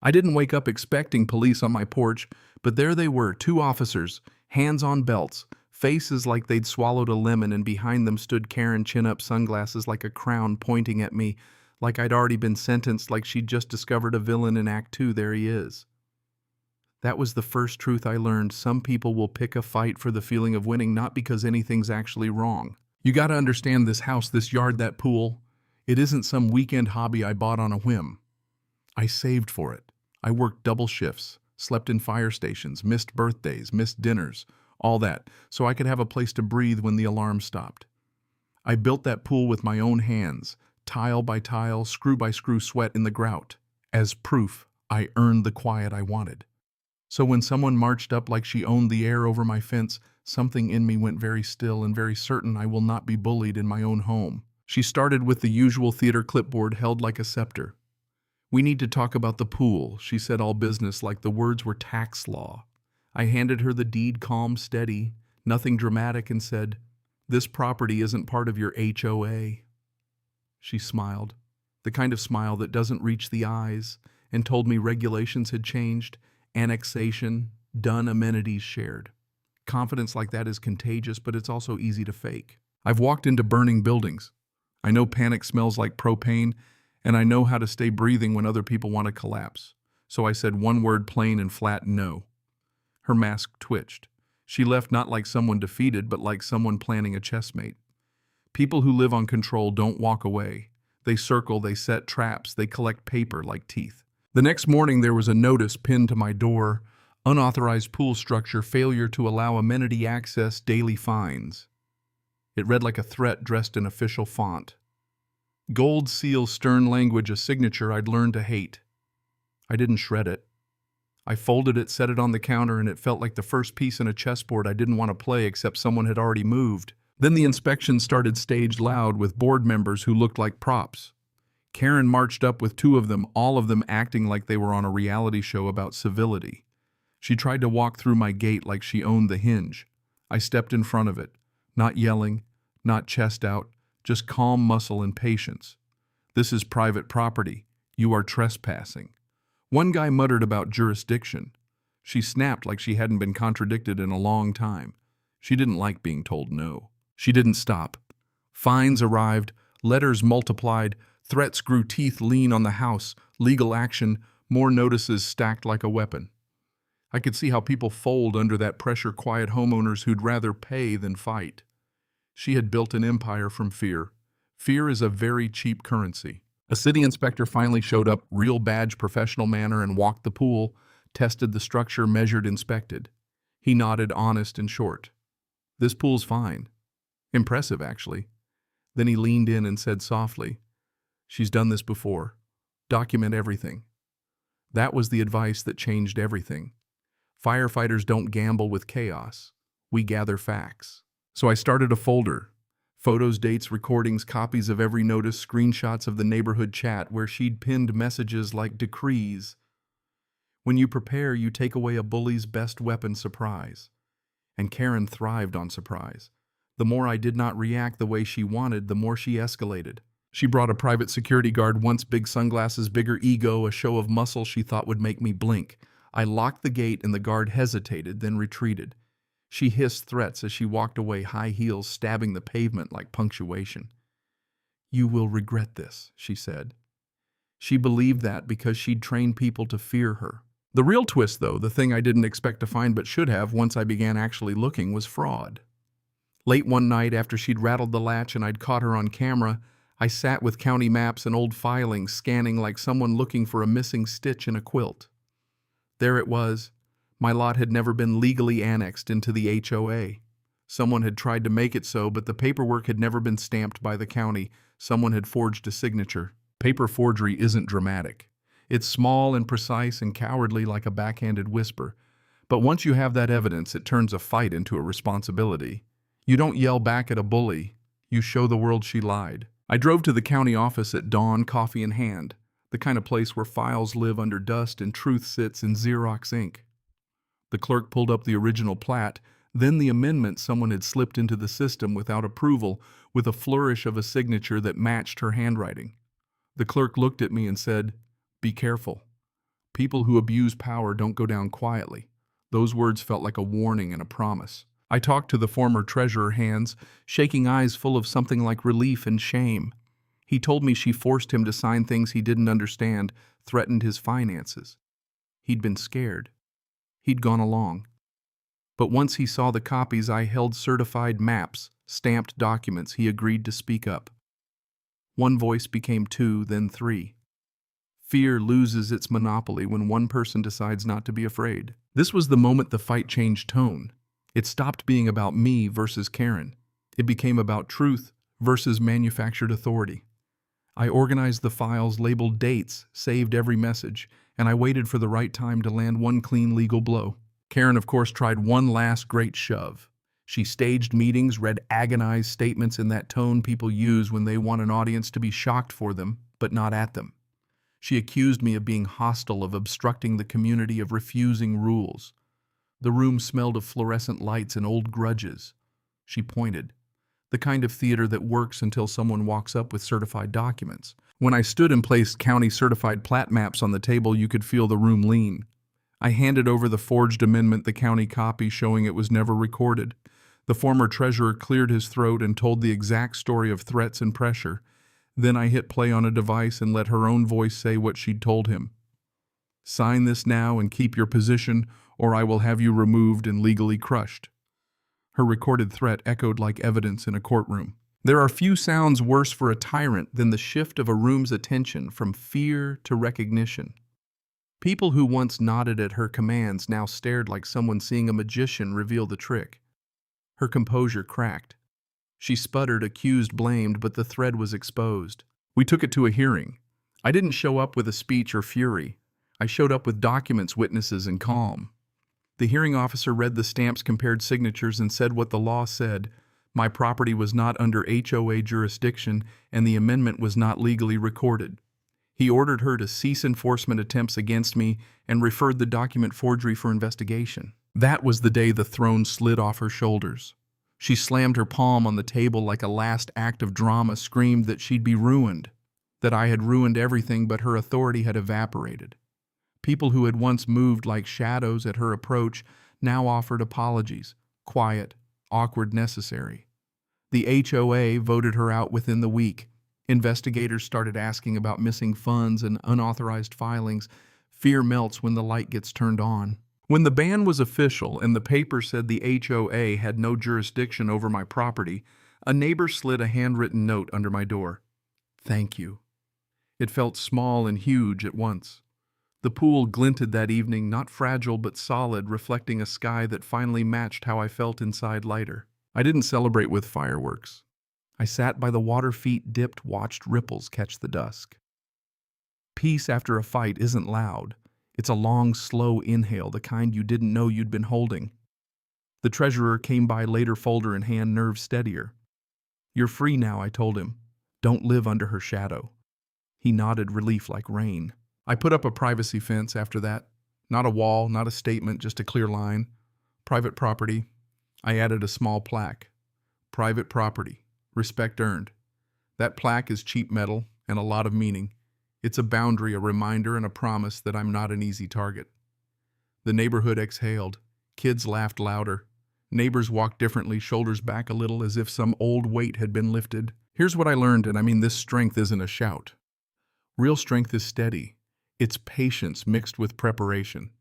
I didn't wake up expecting police on my porch, but there they were, two officers, hands on belts, faces like they'd swallowed a lemon, and behind them stood Karen, chin-up, sunglasses like a crown, pointing at me like I'd already been sentenced, like she'd just discovered a villain in Act 2. There he is. That was the first truth I learned. Some people will pick a fight for the feeling of winning, not because anything's actually wrong. You gotta understand, this house, this yard, that pool, it isn't some weekend hobby I bought on a whim. I saved for it. I worked double shifts, slept in fire stations, missed birthdays, missed dinners, all that, so I could have a place to breathe when the alarm stopped. I built that pool with my own hands, tile by tile, screw by screw, sweat in the grout. As proof, I earned the quiet I wanted. So when someone marched up like she owned the air over my fence, something in me went very still and very certain I will not be bullied in my own home. She started with the usual theater clipboard held like a scepter. "We need to talk about the pool," she said, all business, like the words were tax law. I handed her the deed, calm, steady, nothing dramatic, and said, "This property isn't part of your HOA." She smiled, the kind of smile that doesn't reach the eyes, and told me regulations had changed, annexation, done, amenities shared. Confidence like that is contagious, but it's also easy to fake. I've walked into burning buildings. I know panic smells like propane, and I know how to stay breathing when other people want to collapse. So I said one word, plain and flat: no. Her mask twitched. She left not like someone defeated, but like someone planning a chessmate. People who live on control don't walk away. They circle, they set traps, they collect paper like teeth. The next morning there was a notice pinned to my door: unauthorized pool structure, failure to allow amenity access, daily fines. It read like a threat dressed in official font. Gold seal, stern language, a signature I'd learned to hate. I didn't shred it. I folded it, set it on the counter, and it felt like the first piece in a chessboard I didn't want to play, except someone had already moved. Then the inspection started, staged loud, with board members who looked like props. Karen marched up with two of them, all of them acting like they were on a reality show about civility. She tried to walk through my gate like she owned the hinge. I stepped in front of it, not yelling, not chest out, just calm muscle and patience. "This is private property. You are trespassing." One guy muttered about jurisdiction. She snapped like she hadn't been contradicted in a long time. She didn't like being told no. She didn't stop. Fines arrived, letters multiplied, threats grew, teeth lean on the house, legal action, more notices stacked like a weapon. I could see how people fold under that pressure, quiet homeowners who'd rather pay than fight. She had built an empire from fear. Fear is a very cheap currency. A city inspector finally showed up, real badge, professional manner, and walked the pool, tested the structure, measured, inspected. He nodded, honest and short. "This pool's fine." Impressive, actually. Then he leaned in and said softly, "She's done this before. Document everything." That was the advice that changed everything. Firefighters don't gamble with chaos. We gather facts. So I started a folder. Photos, dates, recordings, copies of every notice, screenshots of the neighborhood chat where she'd pinned messages like decrees. When you prepare, you take away a bully's best weapon, surprise. And Karen thrived on surprise. The more I did not react the way she wanted, the more she escalated. She brought a private security guard once, big sunglasses, bigger ego, a show of muscle she thought would make me blink. I locked the gate and the guard hesitated, then retreated. She hissed threats as she walked away, high heels stabbing the pavement like punctuation. "You will regret this," she said. She believed that because she'd trained people to fear her. The real twist, though, the thing I didn't expect to find but should have once I began actually looking, was fraud. Late one night, after she'd rattled the latch and I'd caught her on camera, I sat with county maps and old filings, scanning like someone looking for a missing stitch in a quilt. There it was. My lot had never been legally annexed into the HOA. Someone had tried to make it so, but the paperwork had never been stamped by the county. Someone had forged a signature. Paper forgery isn't dramatic. It's small and precise and cowardly, like a backhanded whisper. But once you have that evidence, it turns a fight into a responsibility. You don't yell back at a bully. You show the world she lied. I drove to the county office at dawn, coffee in hand, the kind of place where files live under dust and truth sits in Xerox ink. The clerk pulled up the original plat, then the amendment someone had slipped into the system without approval, with a flourish of a signature that matched her handwriting. The clerk looked at me and said, "Be careful. People who abuse power don't go down quietly. Those words felt like a warning and a promise. I talked to the former treasurer Hans, shaking eyes full of something like relief and shame. He told me she forced him to sign things he didn't understand, threatened his finances. He'd been scared. He'd gone along. But once he saw the copies I held, certified maps, stamped documents, he agreed to speak up. One voice became two, then three. Fear loses its monopoly when one person decides not to be afraid. This was the moment the fight changed tone. It stopped being about me versus Karen. It became about truth versus manufactured authority. I organized the files, labeled dates, saved every message, and I waited for the right time to land one clean legal blow. Karen, of course, tried one last great shove. She staged meetings, read agonized statements in that tone people use when they want an audience to be shocked for them, but not at them. She accused me of being hostile, of obstructing the community, of refusing rules. The room smelled of fluorescent lights and old grudges. She pointed. The kind of theater that works until someone walks up with certified documents. When I stood and placed county-certified plat maps on the table, you could feel the room lean. I handed over the forged amendment, the county copy showing it was never recorded. The former treasurer cleared his throat and told the exact story of threats and pressure. Then I hit play on a device and let her own voice say what she'd told him. Sign this now and keep your position, or I will have you removed and legally crushed. Her recorded threat echoed like evidence in a courtroom. There are few sounds worse for a tyrant than the shift of a room's attention from fear to recognition. People who once nodded at her commands now stared like someone seeing a magician reveal the trick. Her composure cracked. She sputtered, accused, blamed, but the thread was exposed. We took it to a hearing. I didn't show up with a speech or fury. I showed up with documents, witnesses, and calm. The hearing officer read the stamps, compared signatures, and said what the law said. My property was not under HOA jurisdiction, and the amendment was not legally recorded. He ordered her to cease enforcement attempts against me and referred the document forgery for investigation. That was the day the throne slid off her shoulders. She slammed her palm on the table like a last act of drama, screamed that she'd be ruined, that I had ruined everything, but her authority had evaporated. People who had once moved like shadows at her approach now offered apologies, quiet, awkward, necessary. The HOA voted her out within the week. Investigators started asking about missing funds and unauthorized filings. Fear melts when the light gets turned on. When the ban was official and the paper said the HOA had no jurisdiction over my property, a neighbor slid a handwritten note under my door. Thank you. It felt small and huge at once. The pool glinted that evening, not fragile but solid, reflecting a sky that finally matched how I felt inside, lighter. I didn't celebrate with fireworks. I sat by the water, feet dipped, watched ripples catch the dusk. Peace after a fight isn't loud. It's a long, slow inhale, the kind you didn't know you'd been holding. The treasurer came by later, folder in hand, nerves steadier. You're free now, I told him. Don't live under her shadow. He nodded, relief like rain. I put up a privacy fence after that. Not a wall, not a statement, just a clear line. Private property. I added a small plaque. Private property. Respect earned. That plaque is cheap metal and a lot of meaning. It's a boundary, a reminder, and a promise that I'm not an easy target. The neighborhood exhaled. Kids laughed louder. Neighbors walked differently, shoulders back a little, as if some old weight had been lifted. Here's what I learned, and I mean this strength isn't a shout. Real strength is steady. It's patience mixed with preparation.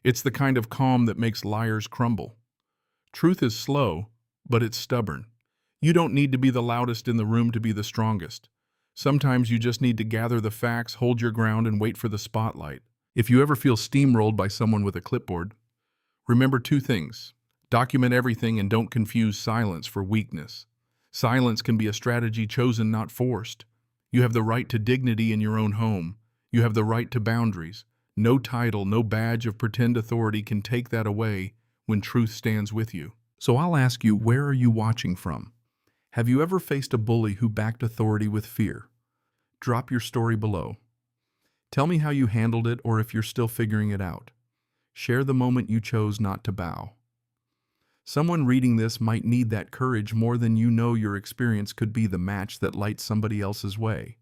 It's the kind of calm that makes liars crumble. Truth is slow, but it's stubborn. You don't need to be the loudest in the room to be the strongest. Sometimes you just need to gather the facts, hold your ground, and wait for the spotlight. If you ever feel steamrolled by someone with a clipboard, remember two things. Document everything and don't confuse silence for weakness. Silence can be a strategy chosen, not forced. You have the right to dignity in your own home. You have the right to boundaries. No title, no badge of pretend authority can take that away when truth stands with you. So I'll ask you, where are you watching from? Have you ever faced a bully who backed authority with fear? Drop your story below. Tell me how you handled it, or if you're still figuring it out. Share the moment you chose not to bow. Someone reading this might need that courage more than you know. Your experience could be the match that lights somebody else's way.